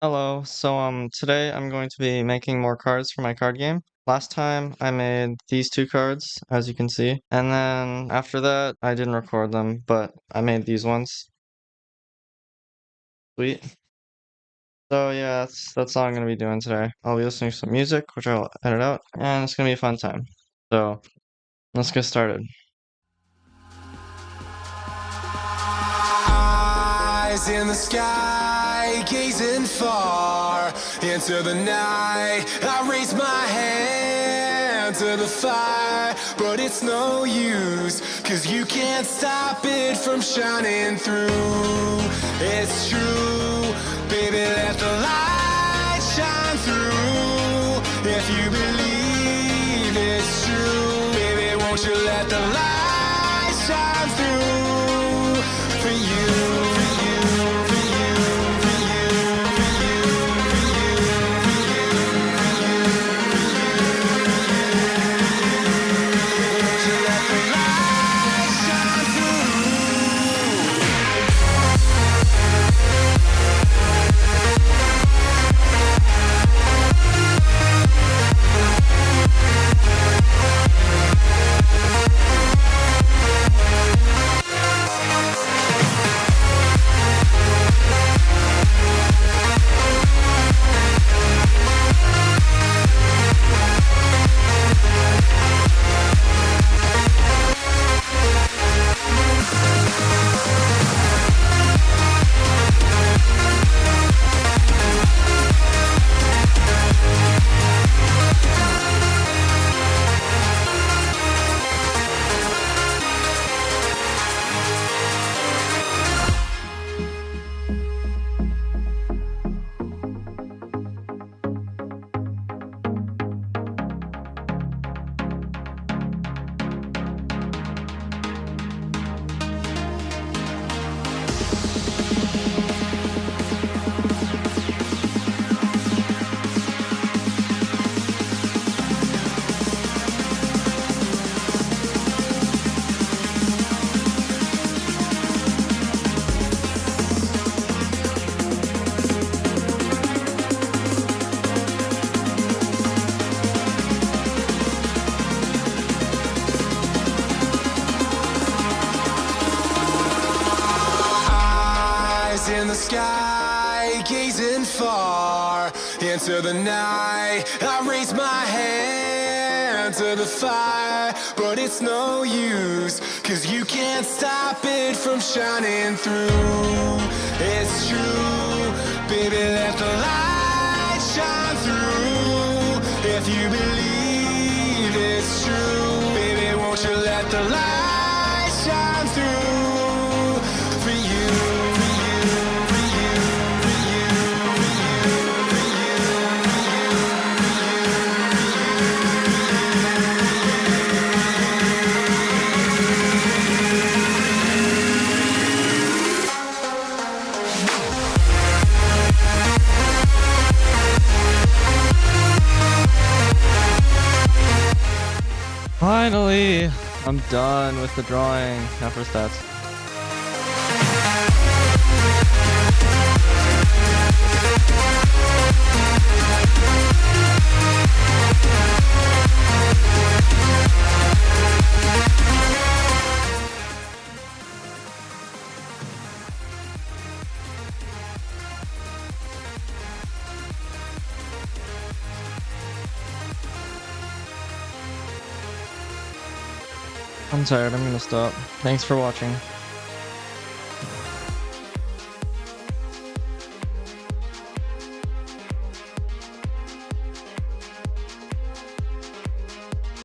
Hello. Today I'm going to be making more cards for my card game. Last time I made these two cards, as you can see, and then after that I didn't record them, but I made these ones. Sweet. So yeah, that's all I'm gonna be doing today. I'll be listening to some music, which I'll edit out, and it's gonna be a fun time. So let's get started. Eyes in the sky, gazing far into the night. I raise my hand to the fire, but it's no use, 'cause you can't stop it from shining through. It's true, baby, let the light shine through. If you believe it's true, baby, won't you let the light shine through for you. In the sky, gazing far into the night. I raise my hand to the fire, but it's no use, 'cause you can't stop it from shining through. It's true, baby, let the light shine through. If you believe it's true, baby, won't you let the light shine through for you. Finally, I'm done with the drawing after stats. I'm tired, I'm gonna stop. Thanks for watching.